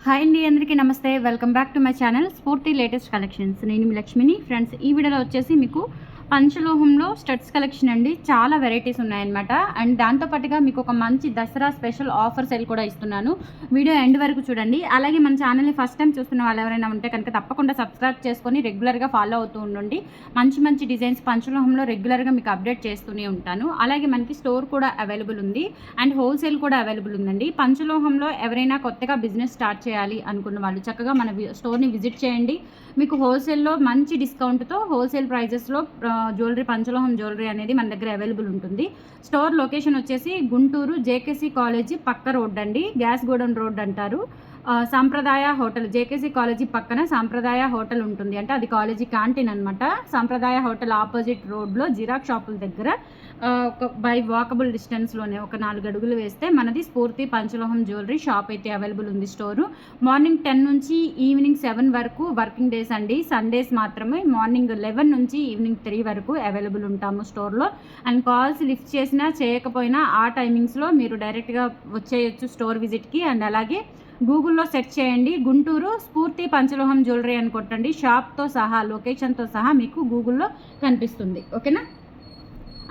Hi అండి, అందరికీ నమస్తే. Welcome back to my channel స్ఫూర్తి లేటెస్ట్ కలెక్షన్స్. నేను మీ లక్ష్మిని. ఫ్రెండ్స్, ఈ వీడియోలో వచ్చేసి మీకు పంచలోహంలో స్టడ్స్ కలెక్షన్ అండి. చాలా వెరైటీస్ ఉన్నాయన్నమాట. అండ్ దాంతోపాటుగా మీకు ఒక మంచి దసరా స్పెషల్ ఆఫర్ సేల్ కూడా ఇస్తున్నాను. వీడియో ఎండ్ వరకు చూడండి. అలాగే మన ఛానల్ని ఫస్ట్ టైం చూస్తున్న వాళ్ళు ఎవరైనా ఉంటే కనుక తప్పకుండా సబ్స్క్రైబ్ చేసుకొని రెగ్యులర్గా ఫాలో అవుతూ ఉండండి. మంచి మంచి డిజైన్స్ పంచలోహంలో రెగ్యులర్గా మీకు అప్డేట్ చేస్తూనే ఉంటాను. అలాగే మనకి స్టోర్ కూడా అవైలబుల్ ఉంది అండ్ హోల్సేల్ కూడా అవైలబుల్ ఉందండి. పంచలోహంలో ఎవరైనా కొత్తగా బిజినెస్ స్టార్ట్ చేయాలి అనుకున్న వాళ్ళు చక్కగా మన స్టోర్ని విజిట్ చేయండి. మీకు హోల్సేల్లో మంచి డిస్కౌంట్తో హోల్సేల్ ప్రైజెస్లో జ్యువెలరీ, పంచలోహం జ్యువెలరీ అనేది మన దగ్గర అవైలబుల్ ఉంటుంది. స్టోర్ లొకేషన్ వచ్చేసి గుంటూరు జేకేసీ కాలేజీ పక్క రోడ్ అండి. గ్యాస్ గోడౌన్ రోడ్ అంటారు. సాంప్రదాయ హోటల్, జేకేసీ కాలేజీ పక్కన సాంప్రదాయ హోటల్ ఉంటుంది. అంటే అది కాలేజీ క్యాంటీన్ అనమాట. సాంప్రదాయ హోటల్ ఆపోజిట్ రోడ్లో జిరాక్ షాపుల దగ్గర ఒక బై వాకబుల్ డిస్టెన్స్లోనే ఒక 4 అడుగులు వేస్తే మనది స్ఫూర్తి పంచలోహం జ్యువెలరీ షాప్ అయితే అవైలబుల్ ఉంది. స్టోరు మార్నింగ్ 10 నుంచి ఈవినింగ్ 7 వరకు వర్కింగ్ డేస్ అండి. సండేస్ మాత్రమే మార్నింగ్ 11 నుంచి ఈవినింగ్ 3 వరకు అవైలబుల్ ఉంటాము స్టోర్లో. అండ్ కాల్స్ లిఫ్ట్ చేసినా చేయకపోయినా ఆ టైమింగ్స్లో మీరు డైరెక్ట్గా వచ్చేయచ్చు స్టోర్ విజిట్కి. అండ్ అలాగే గూగుల్లో సెర్చ్ చేయండి, గుంటూరు స్ఫూర్తి పంచలోహం జ్యువెలరీ అని కొట్టండి. షాప్తో సహా, లొకేషన్తో సహా మీకు గూగుల్లో కనిపిస్తుంది. ఓకేనా?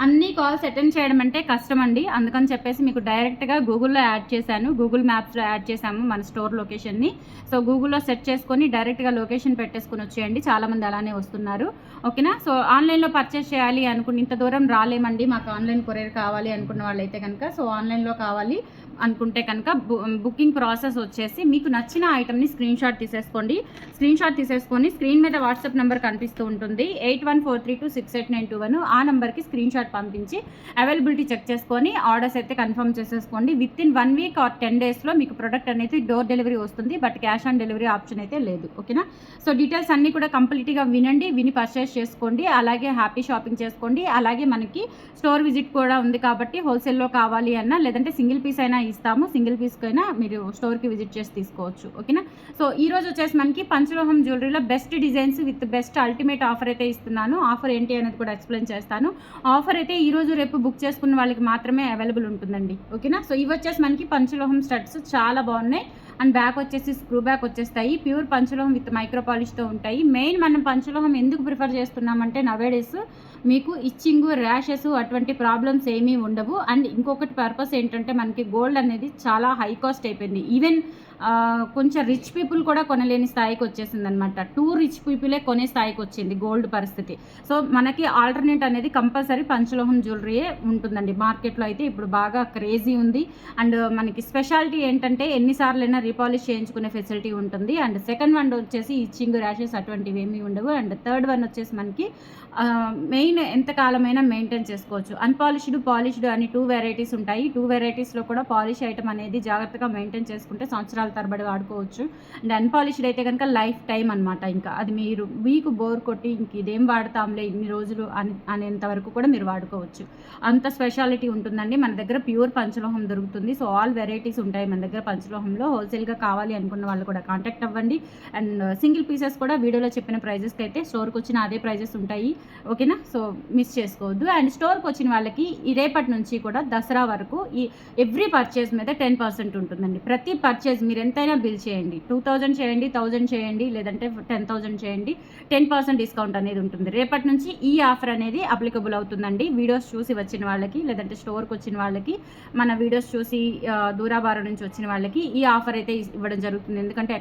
అన్ని కాల్స్ అటెండ్ చేయడం అంటే కష్టం అండి. అందుకని చెప్పేసి మీకు డైరెక్ట్గా గూగుల్లో యాడ్ చేశాను. గూగుల్ మ్యాప్స్లో యాడ్ చేశాము మన స్టోర్ లొకేషన్ని. సో గూగుల్లో సెర్చ్ చేసుకొని డైరెక్ట్గా లొకేషన్ పెట్టేసుకుని వచ్చేయండి. చాలామంది అలానే వస్తున్నారు. ఓకేనా? సో ఆన్లైన్లో పర్చేస్ చేయాలి అనుకుని ఇంత దూరం రాలేమండి, మాకు ఆన్లైన్ కొరియర్ కావాలి అనుకున్న వాళ్ళైతే కనుక, సో ఆన్లైన్లో కావాలి అనుకుంటే కనుక బుకింగ్ ప్రాసెస్ వచ్చేసి మీకు నచ్చిన ఐటమ్ని స్క్రీన్ షాట్ తీసేసుకొని స్క్రీన్ మీద వాట్సాప్ నెంబర్ కనిపిస్తూ ఉంటుంది. 8143268921. ఆ నెంబర్కి స్క్రీన్ షాట్ పంపించి అవైలబిలిటీ చెక్ చేసుకొని ఆర్డర్స్ అయితే కన్ఫర్మ్ చేసేసుకోండి. విత్ ఇన్ 1 వీక్ ఆర్ 10 డేస్లో మీకు ప్రొడక్ట్ అనేది డోర్ డెలివరీ వస్తుంది. But cash on delivery option అయితే లేదు. ఓకేనా? సో డీటెయిల్స్ అన్నీ కూడా కంప్లీట్గా విని పర్చేస్ చేసుకోండి. అలాగే హ్యాపీ షాపింగ్ చేసుకోండి. అలాగే మనకి స్టోర్ విజిట్ కూడా ఉంది కాబట్టి హోల్సేల్లో కావాలి అన్నా లేదంటే సింగిల్ పీస్ అయినా ఇస్తాము. సింగిల్ పీస్కైనా మీరు స్టోర్కి విజిట్ చేసి తీసుకోవచ్చు. ఓకేనా? సో ఈరోజు వచ్చేసి మనకి పంచలోహం జ్యువెలరీలో best designs with best ultimate offer అయితే ఇస్తున్నాను. ఆఫర్ ఏంటి అనేది కూడా ఎక్స్ప్లెయిన్ చేస్తాను. ఆఫర్ అయితే ఈరోజు రేపు బుక్ చేసుకున్న వాళ్ళకి మాత్రమే అవైలబుల్ ఉంటుందండి. ఓకేనా? సో ఇవి వచ్చేసి మనకి పంచలోహం స్టడ్స్ చాలా బాగున్నాయి. అండ్ బ్యాక్ వచ్చేసి స్క్రూ బ్యాక్ వచ్చేస్తాయి. ప్యూర్ పంచలోహం విత్ మైక్రో పాలిష్తో ఉంటాయి. మెయిన్ మనం పంచలోహం ఎందుకు ప్రిఫర్ చేస్తున్నామంటే నవేడేస్ మీకు ఇచ్చింగ్, ర్యాషెస్ అటువంటి ప్రాబ్లమ్స్ ఏమీ ఉండవు. అండ్ ఇంకొకటి పర్పస్ ఏంటంటే మనకి గోల్డ్ అనేది చాలా హై కాస్ట్ అయిపోయింది. ఈవెన్ కొంచెం రిచ్ పీపుల్ కూడా కొనలేని స్థాయికి వచ్చేసింది అనమాట. టూ రిచ్ పీపులే కొనే స్థాయికి వచ్చింది గోల్డ్ పరిస్థితి. సో మనకి ఆల్టర్నేట్ అనేది కంపల్సరీ పంచలోహం జ్యువెలరీయే ఉంటుందండి. మార్కెట్లో అయితే ఇప్పుడు బాగా క్రేజీ ఉంది. అండ్ మనకి స్పెషాలిటీ ఏంటంటే ఎన్నిసార్లైనా రీపాలిష్ చేయించుకునే ఫెసిలిటీ ఉంటుంది. అండ్ సెకండ్ వన్ వచ్చేసి ఇచ్చింగ్, ర్యాషెస్ అటువంటివి ఏమీ ఉండవు. అండ్ థర్డ్ వన్ వచ్చేసి మనకి మెయిన్ ఎంతకాలమైనా మెయింటైన్ చేసుకోవచ్చు. అన్పాలిష్డ్, పాలిష్డ్ అని 2 వెరైటీస్ ఉంటాయి. 2 వెరైటీస్లో కూడా పాలిష్ ఐటమ్ అనేది జాగ్రత్తగా మెయింటైన్ చేసుకుంటే సంవత్సరాల తరబడి వాడుకోవచ్చు. అండ్ అన్పాలిష్డ్ అయితే కనుక లైఫ్ టైం అనమాట. ఇంకా అది మీరు మీకు బోర్ కొట్టి ఇంక ఇదేం వాడతాంలే ఇన్ని రోజులు అనేంత వరకు కూడా మీరు వాడుకోవచ్చు. అంత స్పెషాలిటీ ఉంటుందండి. మన దగ్గర ప్యూర్ పంచలోహం దొరుకుతుంది. సో ఆల్ వెరైటీస్ ఉంటాయి మన దగ్గర పంచలోహంలో. హోల్సేల్గా కావాలి అనుకున్న వాళ్ళు కూడా కాంటాక్ట్ అవ్వండి. అండ్ సింగిల్ పీసెస్ కూడా వీడియోలో చెప్పిన ప్రైజెస్కి అయితే స్టోర్కి వచ్చిన అదే ప్రైజెస్ ఉంటాయి. ఓకేనా? సో మిస్ చేసుకోవద్దు. అండ్ స్టోర్కి వచ్చిన వాళ్ళకి ఈ రేపటి నుంచి కూడా దసరా వరకు ఈ ఎవ్రీ పర్చేజ్ మీద 10% ఉంటుందండి. ప్రతి పర్చేజ్ మీరు ఎంతైనా బిల్ చేయండి, 2000 చేయండి, 1000 చేయండి, లేదంటే 10,000 చేయండి, 10% డిస్కౌంట్ అనేది ఉంటుంది. రేపటి నుంచి ఈ ఆఫర్ అనేది అప్లికబుల్ అవుతుందండి. వీడియోస్ చూసి వచ్చిన వాళ్ళకి, లేదంటే స్టోర్కి వచ్చిన వాళ్ళకి, మన వీడియోస్ చూసి దూరాభారం నుంచి వచ్చిన వాళ్ళకి ఈ ఆఫర్ అయితే ఇవ్వడం జరుగుతుంది. ఎందుకంటే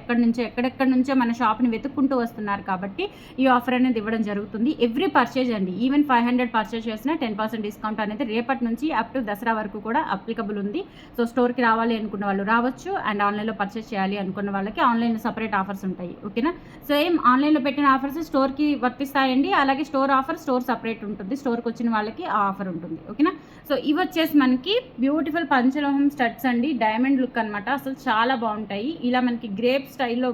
ఎక్కడెక్కడి నుంచో మన షాప్ని వెతుక్కుంటూ వస్తున్నారు కాబట్టి ఈ ఆఫర్ అనేది ఇవ్వడం జరుగుతుంది. ఎవ్రీ పర్చేజ్ అండి. ఈవెన్ 500 పర్చేజ్ చేసినా 10% డిస్కౌంట్ అనేది రేపటి నుంచి అప్ టు దసరా వరకు కూడా అప్లికబుల్ ఉంది. సో స్టోర్కి రావాలి అనుకున్న వాళ్ళు రావచ్చు. అండ్ ఆన్లైన్లో పర్చేజ్ చేయాలి అనుకున్న వాళ్ళకి ఆన్లైన్లో సపరేట్ ఆఫర్స్ ఉంటాయి. ఓకేనా? సేమ్ ఆన్లైన్లో పెట్టిన ఆఫర్స్ స్టోర్కి వర్తిస్తాయండి. అలాగే స్టోర్ ఆఫర్ స్టోర్ సపరేట్ ఉంటుంది. స్టోర్కి వచ్చిన వాళ్ళకి ఆ ఆఫర్ ఉంటుంది. ఓకేనా? సో ఇవి వచ్చేసి మనకి బ్యూటిఫుల్ పంచలోహం స్టడ్స్ అండి. డైమండ్ లుక్ అనమాట. అసలు చాలా బాగుంటాయి. ఇలా మనకి గ్రేప్ స్టైల్లో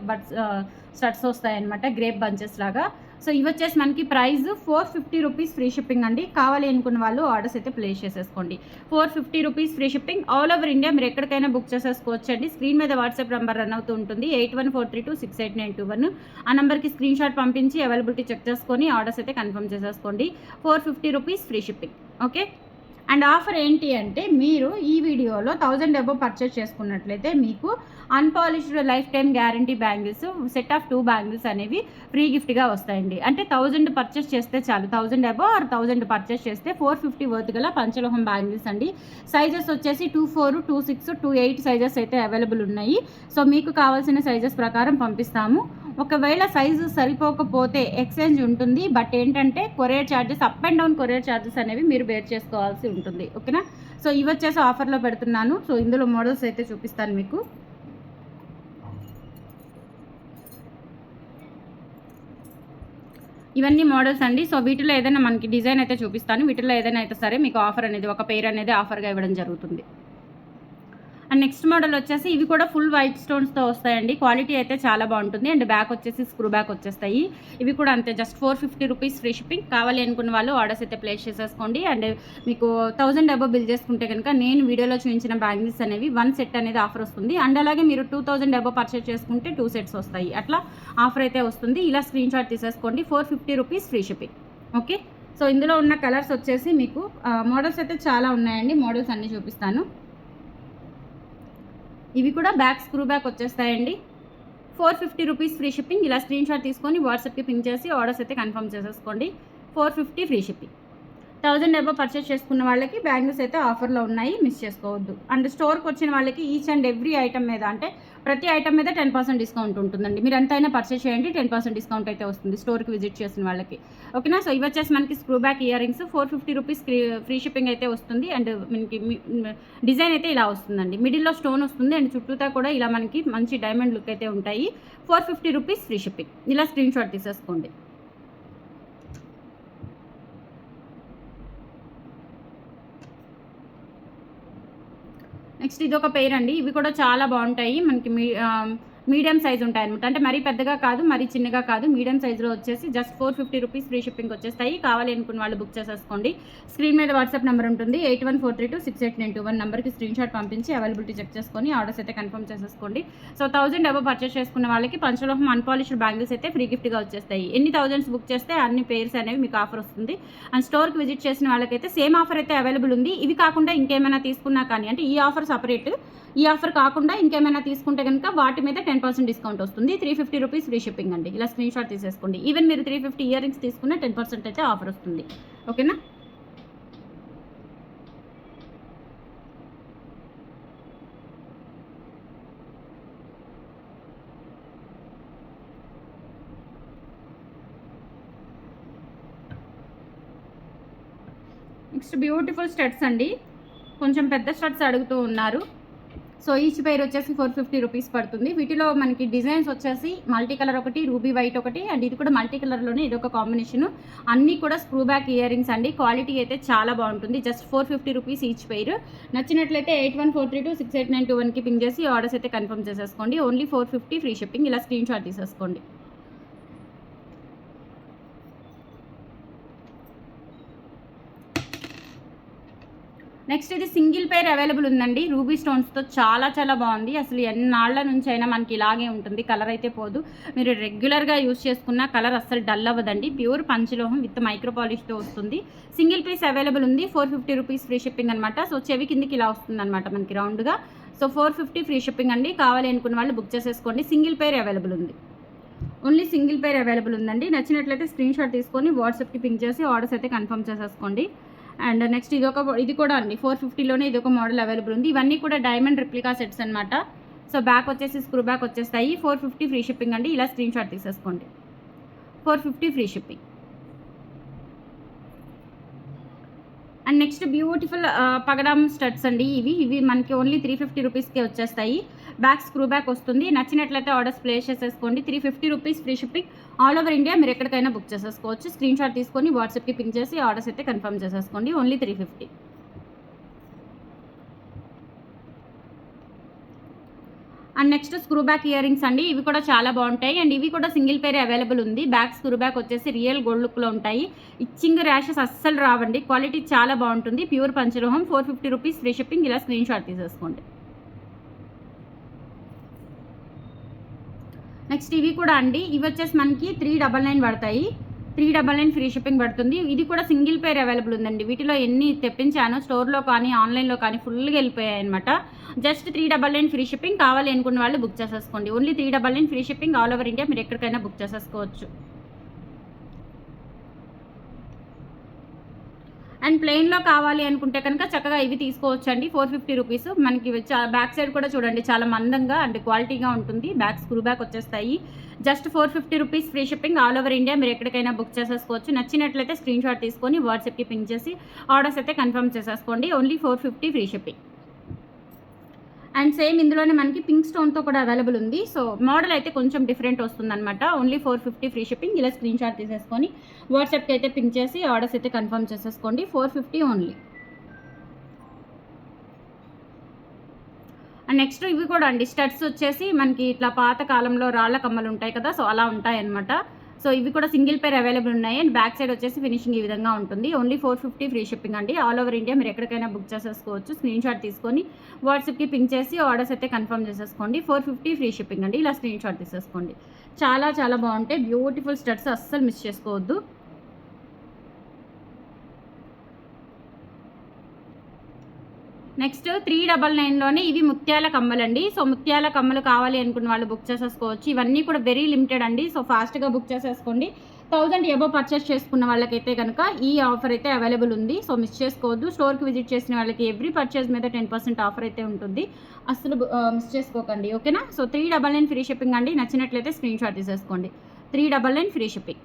స్టడ్స్ వస్తాయన్నమాట, గ్రేప్ బంచెస్ లాగా. సో ఇవి వచ్చేసి మనకి ప్రైస్ 450 రూపీస్ ఫ్రీ షిప్పింగ్ అండి. కావాలి అనుకున్న వాళ్ళు ఆర్డర్స్ అయితే ప్లేస్ చేసేసుకోండి. 450 rupees free shipping all over India. మీరు ఎక్కడికైనా బుక్ చేసేసుకోవచ్చు అండి. స్క్రీన్ మీద వాట్సాప్ నెంబర్ రన్ అవుతూ ఉంటుంది, 8143268921. ఆ నెంబర్కి స్క్రీన్ షాట్ పంపించి అవైలబిలిటీ చెక్ చేసుకొని ఆర్డర్స్ అయితే కన్ఫర్మ్ చేసేసుకోండి. 450 rupees free shipping. Okay? And offer ఏంటి అంటే మీరు ఈ వీడియోలో 1000 అబోవ్ పర్చేస్ చేసుకున్నట్లయితే మీకు unpolished life time guarantee bangles set of 2 bangles అనేవి ఫ్రీ గిఫ్ట్గా వస్తాయండి. అంటే 1000 పర్చేస్ చేస్తే చాలు, 1000 అబోవ్ ఆర్ 1000 పర్చేస్ చేస్తే 450 వర్త్ గల పంచలోహం బ్యాంగిల్స్ అండి. సైజెస్ వచ్చేసి 24, 26, 28 సైజెస్ అయితే అవైలబుల్ ఉన్నాయి. సో మీకు కావాల్సిన సైజెస్ ప్రకారం పంపిస్తాము. ఒకవేళ సైజు సరిపోకపోతే ఎక్స్చేంజ్ ఉంటుంది. బట్ ఏంటంటే courier charges, up and down courier charges అనేవి మీరు బేర్ చేసుకోవాల్సి ఉంటుంది. ఓకేనా. సో ఇవి వచ్చేసి ఆఫర్లో పెడుతున్నాను. సో ఇందులో మోడల్స్ అయితే చూపిస్తాను మీకు. ఇవన్నీ మోడల్స్ అండి. సో వీటిలో ఏదైనా మనకి డిజైన్ అయితే చూపిస్తాను. వీటిలో ఏదైనా అయితే సరే మీకు ఆఫర్ అనేది, ఒక పెయిర్ అనేది ఆఫర్గా ఇవ్వడం జరుగుతుంది. అండ్ నెక్స్ట్ మోడల్ వచ్చేసి ఇవి కూడా ఫుల్ వైట్ స్టోన్స్తో వస్తాయండి. క్వాలిటీ అయితే చాలా బాగుంటుంది. అండ్ బ్యాక్ వచ్చేసి స్క్రూ బ్యాక్ వచ్చేస్తాయి. ఇవి కూడా అంతే, జస్ట్ 450 రూపీస్ ఫ్రీ షిప్పింగ్. కావాలి అనుకున్న వాళ్ళు ఆర్డర్స్ అయితే ప్లేస్ చేసేసుకోండి. అండ్ మీకు 1000 అబోవ్ బిల్ చేసుకుంటే కనుక నేను వీడియోలో చూపించిన బ్యాంగిల్స్ అనేవి 1 సెట్ అనేది ఆఫర్ వస్తుంది. అండ్ అలాగే మీరు 2000 అబోవ్ పర్చేస్ చేసుకుంటే 2 సెట్స్ వస్తాయి. అట్లా ఆఫర్ అయితే వస్తుంది. ఇలా స్క్రీన్ షాట్ తీసేసుకోండి. 450 rupees free shipping. Okay. So ఇందులో ఉన్న కలర్స్ వచ్చేసి మీకు మోడల్స్ అయితే చాలా ఉన్నాయండి. మోడల్స్ అన్నీ చూపిస్తాను. ఇవి కూడా బ్యాక్ స్క్రూ బ్యాక్ వచ్చేస్తాయండి. 450 రూపీస్ ఫ్రీ షిప్పింగ్. ఇలా స్క్రీన్ షాట్ తీసుకొని వాట్సాప్కి పింక్ చేసి ఆర్డర్స్ అయితే కన్ఫర్మ్ చేసేసుకోండి. 450 ఫ్రీ షిప్పింగ్. 1000 అబోవ్ పర్చేస్ చేసుకున్న వాళ్ళకి బ్యాంగిల్స్ అయితే ఆఫర్లో ఉన్నాయి, మిస్ చేసుకోవద్దు. అండ్ స్టోర్కి వచ్చిన వాళ్ళకి ఈచ్ అండ్ ఎవ్రీ ఐటమ్ మీద, అంటే ప్రతి ఐటమ్ మీద 10% డిస్కౌంట్ ఉంటుందండి. మీరు ఎంతైనా పర్చేస్ చేయండి, 10% డిస్కౌంట్ అయితే వస్తుంది స్టోర్కి విజిట్ చేసిన వాళ్ళకి. ఓకేనా. సో ఇవి వచ్చేసి మనకి screw back ear rings 450 rupees free shipping అయితే వస్తుంది. అండ్ మనకి డిజైన్ అయితే ఇలా వస్తుందండి. మిడిల్లో స్టోన్ వస్తుంది అండ్ చుట్టూతా కూడా ఇలా మనకి మంచి డైమండ్ లుక్ అయితే ఉంటాయి. 450 రూపీస్ ఫ్రీ షిప్పింగ్. ఇలా స్క్రీన్ షాట్ తీసేసుకోండి. నెక్స్ట్ ఇది ఒక పెయిర్ అండి. ఇవి కూడా చాలా బాగుంటాయి. మనకి మీడియం సైజ్ ఉంటాయి అనమాట. అంటే మరీ పెద్దగా కాదు, మరీ చిన్నగా కాదు, మీడియం సైజులో వచ్చేసి జస్ట్ 450 రూపీస్ ఫ్రీ షిప్పింగ్ వచ్చేస్తాయి. కావాలి అనుకున్న వాళ్ళు బుక్ చేసేసుకోండి. స్క్రీన్ మీద వాట్సాప్ నెంబర్ ఉంటుంది, 8143268921 నెంబర్కి స్క్రీన్ షాట్ పంపించి అవైలబిలిటీ చెక్ చేసుకొని ఆర్డర్స్ అయితే కన్ఫర్మ్ చేసేసుకోండి. సో 1000 అబోవ్ పర్చేస్ చేసుకున్న వాళ్ళకి పంచలోహం అన్పాలిష్డ్ బ్యాంగిల్స్ అయితే ఫ్రీ గిఫ్ట్గా వచ్చేస్తాయి. ఎన్ని థౌజండ్స్ బుక్ చేస్తే అన్ని పేర్స్ అనేవి మీకు ఆఫర్ వస్తుంది. అండ్ స్టోర్కి విజిట్ చేసిన వాళ్ళకైతే సేమ్ ఆఫర్ అయితే అవైలబుల్ ఉంది. ఇవి కాకుండా ఇంకేమైనా తీసుకున్నా కానీ, అంటే ఈ ఆఫర్ సపరేట్, ఈ ఆఫర్ కాకుండా ఇంకేమైనా తీసుకుంటే కనుక వాటి మీద 10% డిస్కౌంట్ వస్తుంది. 350 రూపీస్ ఫ్రీ షిప్పింగ్ అండి. ఇలా స్క్రీన్ షాట్ తీసేసుకోండి. ఈవెన్ మీరు 350 ఇయర్ రింగ్స్ తీసుకున్న 10% అయితే ఆఫర్ వస్తుంది. ఓకేనా. నెక్స్ట్ బ్యూటిఫుల్ స్టడ్స్ అండి. కొంచెం పెద్ద స్టడ్స్ అడుగుతూ ఉన్నారు. సో ఈచ్ పెయిర్ వచ్చేసి 450 రూపీస్ పడుతుంది. వీటిలో మనకి డిజైన్స్ వచ్చేసి మల్టీ కలర్ ఒకటి, రూబీ వైట్ ఒకటి, అండ్ ఇది కూడా మల్టీ కలర్లోనే ఇదొక కాంబినేషన్. అన్నీ కూడా స్క్రూ బ్యాక్ ఇయర్ రింగ్స్ అండి. క్వాలిటీ అయితే చాలా బాగుంటుంది. Just 450 rupees each pair. నచ్చినట్లయితే 8143268921కి పింక్ చేసి ఆర్డర్స్ అయితే కన్ఫర్మ్ చేసేసుకోండి. Only 450 free shipping. ఇలా స్క్రీన్ షాట్ తీసేసుకోండి. నెక్స్ట్ ఇది సింగిల్ పెయిర్ అవైలబుల్ ఉందండి. రూబీ స్టోన్స్తో చాలా చాలా బాగుంది. అసలు ఎన్నాళ్ళ నుంచి అయినా మనకి ఇలాగే ఉంటుంది, కలర్ అయితే పోదు. మీరు రెగ్యులర్గా యూజ్ చేసుకున్న కలర్ అస్సలు డల్ అవ్వదండి. ప్యూర్ పంచలోహం విత్ మైక్రో పాలిష్తో వస్తుంది. సింగిల్ పీస్ అవైలబుల్ ఉంది. 450 రూపీస్ ఫ్రీ షిప్పింగ్ అనమాట. సో చెవి కిందికి ఇలా వస్తుంది అనమాట మనకి రౌండ్గా. సో 450 ఫ్రీ షిప్పింగ్ అండి. కావాలి అనుకున్న వాళ్ళు బుక్ చేసేసుకోండి. సింగిల్ పెయిర్ అవైలబుల్ ఉంది. ఓన్లీ సింగిల్ పెయిర్ అవైలబుల్ ఉందండి. నచ్చినట్లయితే స్క్రీన్ షాట్ తీసుకొని వాట్సాప్కి పింక్ చేసి ఆర్డర్స్ అయితే కన్ఫర్మ్ చేసేసుకోండి. అండ్ నెక్స్ట్ ఇది కూడా అండి 450లోనే ఇదొక మోడల్ అవైలబుల్ ఉంది. ఇవన్నీ కూడా డైమండ్ రిప్లికా సెట్స్ అనమాట. సో బ్యాక్ వచ్చేసి స్క్రూ బ్యాక్ వచ్చేస్తాయి. 450 ఫ్రీ షిప్పింగ్ అండి. ఇలా స్క్రీన్ షాట్ తీసేసుకోండి. 450 free shipping. And next beautiful పగడామ్ స్టడ్స్ అండి. ఇవి మనకి ఓన్లీ 350 రూపీస్కే వచ్చేస్తాయి. బ్యాక్ స్క్రూ బ్యాక్ వస్తుంది. నచ్చినట్లయితే ఆర్డర్స్ ప్లేస్ చేసేసుకోండి. 350 rupees free shipping. All over India మీరు ఎక్కడికైనా బుక్ చేసేసుకోవచ్చు. స్క్రీన్ షాట్ తీసుకొని వాట్సాప్కి పింక్ చేసి ఆర్డర్స్ అయితే కన్ఫర్మ్ చేసేసుకోండి. Only 350. And next screw back ear rings అండి. ఇవి కూడా చాలా బాగుంటాయి. అండ్ ఇవి కూడా సింగిల్ పేర్ అవైలబుల్ ఉంది. బ్యాక్ స్క్రూ బ్యాక్ వచ్చేసి రియల్ గోల్డ్ లుక్లో ఉంటాయి. ఇచ్చింగ్ ర్యాషెస్ అస్సలు రావండి. క్వాలిటీ చాలా బాగుంటుంది. ప్యూర్ పంచలోహం. 450 rupees free shipping. ఇలా స్క్రీన్ షాట్ తీసేసుకోండి. నెక్స్ట్ ఇవి కూడా అండి. ఇవి వచ్చేసి మనకి 399 పడతాయి. 399 ఫ్రీ షిప్పింగ్ పడుతుంది. ఇది కూడా సింగిల్ పేర్ అవైలబుల్ ఉందండి. వీటిలో ఎన్ని తెప్పించానో స్టోర్లో కానీ ఆన్లైన్లో కానీ ఫుల్గా వెళ్ళిపోయాయి అనమాట. Just 399 free shipping. కావాలి అనుకున్న వాళ్ళు బుక్ చేసేసుకోండి. Only 399 free shipping all over India. మీరు ఎక్కడికైనా బుక్ చేసేసుకోవచ్చు. అండ్ ప్లెయిన్లో కావాలి అనుకుంటే కనుక చక్కగా ఇవి తీసుకోవచ్చు అండి. 450 రూపీస్. మనకి బ్యాక్ సైడ్ కూడా చూడండి చాలా మందంగా అండ్ క్వాలిటీగా ఉంటుంది. బ్యాక్ స్క్రూ బ్యాక్ వచ్చేస్తాయి. Just 450 rupees free shipping all over India. మీరు ఎక్కడికైనా బుక్ చేసేసుకోవచ్చు. నచ్చినట్లయితే స్క్రీన్ షాట్ తీసుకొని వాట్సాప్కి పింక్ చేసి ఆర్డర్స్ అయితే కన్ఫర్మ్ చేసేసుకోండి. Only 450 free shipping. And same ఇందులోనే మనకి పింక్ స్టోన్తో కూడా అవైలబుల్ ఉంది. సో మోడల్ అయితే కొంచెం డిఫరెంట్ వస్తుందన్నమాట. Only 450 free shipping. ఇలా స్క్రీన్ షాట్ తీసేసుకొని వాట్సాప్కి అయితే పింక్ చేసి ఆర్డర్స్ అయితే కన్ఫర్మ్ చేసేసుకోండి. 450 ఓన్లీ. అండ్ నెక్స్ట్ ఇవి కూడా అండి స్టడ్స్ వచ్చేసి మనకి ఇట్లా పాత కాలంలో రాళ్ల కమ్మలు ఉంటాయి కదా, సో అలా ఉంటాయన్నమాట. సో ఇవి కూడా సింగిల్ పేర్ అవైలబుల్ ఉన్నాయి. అండ్ బ్యాక్ సైడ్ వచ్చేసి ఫినిషింగ్ ఈ విధంగా ఉంటుంది. ఓన్లీ 450 ఫ్రీ షిప్పింగ్ అండి. ఆల్ ఓవర్ ఇండియా మీరు ఎక్కడికైనా బుక్ చేసేసుకోవచ్చు. స్క్రీన్ షాట్ తీసుకొని వాట్సాప్కి పింక్ చేసి ఆర్డర్స్ అయితే కన్ఫర్మ్ చేసేసుకోండి. 450 ఫ్రీ షిప్పింగ్ అండి. ఇలా స్క్రీన్ షాట్ తీసేసుకోండి. చాలా చాలా బాగుంటాయి. బ్యూటిఫుల్ స్టడ్స్, అస్సలు మిస్ చేసుకోవద్దు. నెక్స్ట్ 399లోనే ఇవి ముత్యాల కమ్మలండి. సో ముత్యాల కమ్మలు కావాలి అనుకున్న వాళ్ళు బుక్ చేసేసుకోవచ్చు. ఇవన్నీ కూడా వెరీ లిమిటెడ్ అండి. సో ఫాస్ట్గా బుక్ చేసేసుకోండి. 1000 అబోవ్ పర్చేస్ చేసుకున్న వాళ్ళకైతే కనుక ఈ ఆఫర్ అయితే అవైలబుల్ ఉంది. సో మిస్ చేసుకోవద్దు. స్టోర్కి విజిట్ చేసిన వాళ్ళకి ఎవ్రీ పర్చేస్ మీద 10% ఆఫర్ అయితే ఉంటుంది. అసలు మిస్ చేసుకోకండి. ఓకేనా? సో 399 ఫ్రీ షిప్పింగ్ అండి. నచ్చినట్లయితే స్క్రీన్ షాట్ తీసేసుకోండి. 399 ఫ్రీ షిప్పింగ్.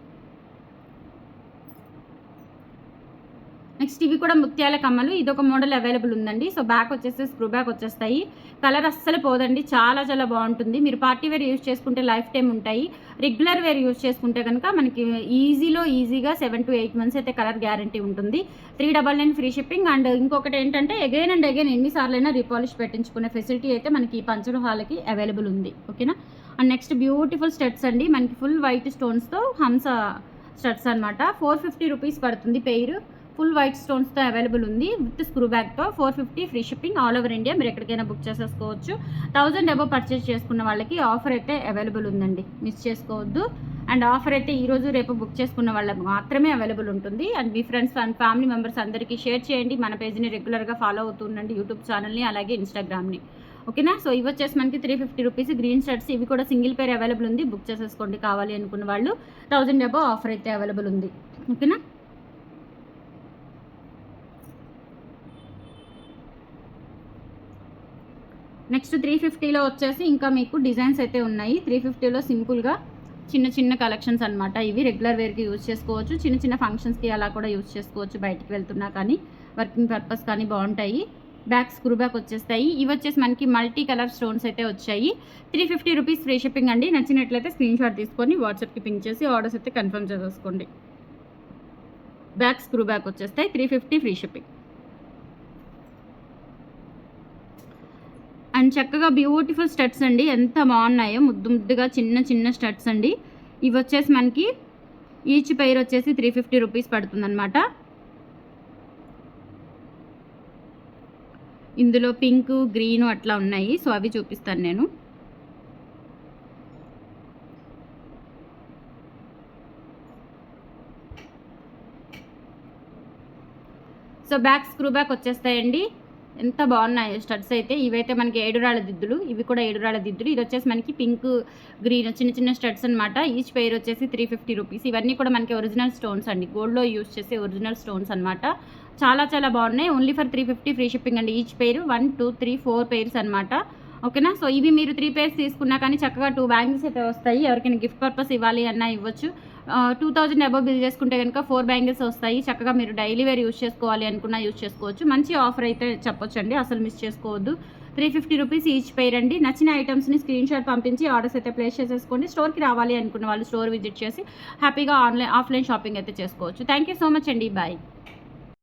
నెక్స్ట్ ఇవి కూడా ముత్యాల కమ్మలు. ఇదొక మోడల్ అవైలబుల్ ఉందండి. సో బ్యాక్ వచ్చేసి స్క్రూ బ్యాక్ వచ్చేస్తాయి. కలర్ అస్సలు పోదండి. చాలా చాలా బాగుంటుంది. మీరు పార్టీ వేర్ యూజ్ చేసుకుంటే లైఫ్ టైం ఉంటాయి. రెగ్యులర్ వేర్ యూజ్ చేసుకుంటే కనుక మనకి ఈజీగా 7 to 8 months అయితే కలర్ గ్యారంటీ ఉంటుంది. 399 ఫ్రీ షిప్పింగ్. అండ్ ఇంకొకటి ఏంటంటే అగైన్ అండ్ అగైన్ ఎన్నిసార్లైనా రీపాలిష్ పెట్టించుకునే ఫెసిలిటీ అయితే మనకి ఈ పంచల హాల్కి అవైలబుల్ ఉంది. ఓకేనా? అండ్ నెక్స్ట్ బ్యూటిఫుల్ స్టడ్స్ అండి. మనకి ఫుల్ వైట్ స్టోన్స్తో హంస స్టడ్స్ అనమాట. 450 రూపీస్ పడుతుంది పెయిర్. ఫుల్ వైట్ స్టోన్స్తో అవైలబుల్ ఉంది. విత్ స్క్రూ బ్యాగ్తో 450 free shipping all over India. మీరు ఎక్కడికైనా బుక్ చేసేసుకోవచ్చు. 1000 అబోవ్ పర్చేస్ చేసుకున్న వాళ్ళకి ఆఫర్ అయితే అవైలబుల్ ఉందండి. మిస్ చేసుకోవద్దు. అండ్ ఆఫర్ అయితే ఈరోజు రేపు బుక్ చేసుకున్న వాళ్ళకి మాత్రమే అవైలబుల్ ఉంటుంది. And me friends and family members అందరికీ షేర్ చేయండి. మన పేజ్ని రెగ్యులర్గా ఫాలో అవుతుండండి. యూట్యూబ్ ఛానల్ని అలాగే ఇన్స్టాగ్రామ్ని. ఓకేనా? సో ఇవి వచ్చేసి మనకి 350 రూపీస్ గ్రీన్ షర్ట్స్. ఇవి కూడా సింగిల్ పేర్ అవైలబుల్ ఉంది. బుక్ చేసేసుకోండి కావాలి అనుకున్న వాళ్ళు. 1000 అబోవ్ ఆఫర్ అయితే అవైలబుల్ ఉంది. ఓకేనా? నెక్స్ట్ 350లో వచ్చేసి ఇంకా మీకు డిజైన్స్ అయితే ఉన్నాయి. 350లో సింపుల్గా చిన్న చిన్న కలెక్షన్స్ అనమాట. ఇవి రెగ్యులర్ వేర్కి యూజ్ చేసుకోవచ్చు. చిన్న చిన్న ఫంక్షన్స్కి అలా కూడా యూజ్ చేసుకోవచ్చు. బయటికి వెళ్తున్నా కానీ వర్కింగ్ పర్పస్ కానీ బాగుంటాయి. బ్యాక్ స్క్రూ బ్యాక్ వచ్చేస్తాయి. ఇవి వచ్చేసి మనకి మల్టీ కలర్ స్టోన్స్ అయితే వచ్చాయి. 350 రూపీస్ ఫ్రీ షిప్పింగ్ అండి. నచ్చినట్లయితే స్క్రీన్ షాట్ తీసుకొని వాట్సాప్కి పింక్ చేసి ఆర్డర్స్ అయితే కన్ఫర్మ్ చేసేసుకోండి. బ్యాక్ స్క్రూ బ్యాక్ వచ్చేస్తాయి. 350 ఫ్రీ షిప్పింగ్. అండ్ చక్కగా బ్యూటిఫుల్ స్టడ్స్ అండి. ఎంత బాగున్నాయో ముద్దు ముద్దుగా చిన్న చిన్న స్టడ్స్ అండి. ఇవి వచ్చేసి మనకి ఈచ్ పెయిర్ వచ్చేసి 350 రూపీస్ పడుతుందన్నమాట. ఇందులో పింక్ గ్రీన్ అట్లా ఉన్నాయి. సో అవి చూపిస్తాను నేను. సో బ్యాక్ స్క్రూ బ్యాక్ వచ్చేస్తాయండి. ఎంత బాగున్నాయి స్టడ్స్ అయితే. ఇవైతే మనకి 7 రాళ్ళ దిద్దులు. ఇవి కూడా 7 రాళ్ళ దిద్దులు. ఇది వచ్చేసి మనకి పింక్ గ్రీన్ చిన్న చిన్న స్టడ్స్ అనమాట. ఈచ్ పెయిర్ వచ్చేసి 350 రూపీస్. ఇవన్నీ కూడా మనకి ఒరిజినల్ స్టోన్స్ అండి. గోల్డ్లో యూజ్ చేసే ఒరిజినల్ స్టోన్స్ అనమాట. చాలా చాలా బాగున్నాయి. ఓన్లీ ఫర్ 350 ఫ్రీ షిప్పింగ్ అండి. ఈచ్ పెయిర్ 1 2 3 4 పెయిర్స్ అనమాట. ఓకేనా? సో ఇవి మీరు 3 పెయిర్స్ తీసుకున్నా కానీ చక్కగా 2 బ్యాంగిల్స్ అయితే వస్తాయి. ఎవరికైనా గిఫ్ట్ పర్పస్ ఇవ్వాలి అన్నా ఇవ్వచ్చు. 2000 అబోవ్ బిల్ చేసుకుంటే కనుక 4 బ్యాంగిల్స్ వస్తాయి. చక్కగా మీరు డైలీ వేర్ యూజ్ చేసుకోవాలి అనుకున్నా యూజ్ చేసుకోవచ్చు. మంచి ఆఫర్ అయితే చెప్పొచ్చు అండి. అసలు మిస్ చేసుకోవద్దు. 350 రూపీస్ ఈచ్ పెయిర్ అండి. నచ్చిన ఐటమ్స్ని స్క్రీన్ షాట్ పంపించి ఆర్డర్స్ అయితే ప్లేస్ చేసేసుకోండి. స్టోర్కి రావాలి అనుకున్న వాళ్ళు స్టోర్ విజిట్ చేసి హ్యాపీగా ఆఫ్లైన్ షాపింగ్ అయితే చేసుకోవచ్చు. థ్యాంక్ యూ సో మచ్ అండి. బాయ్.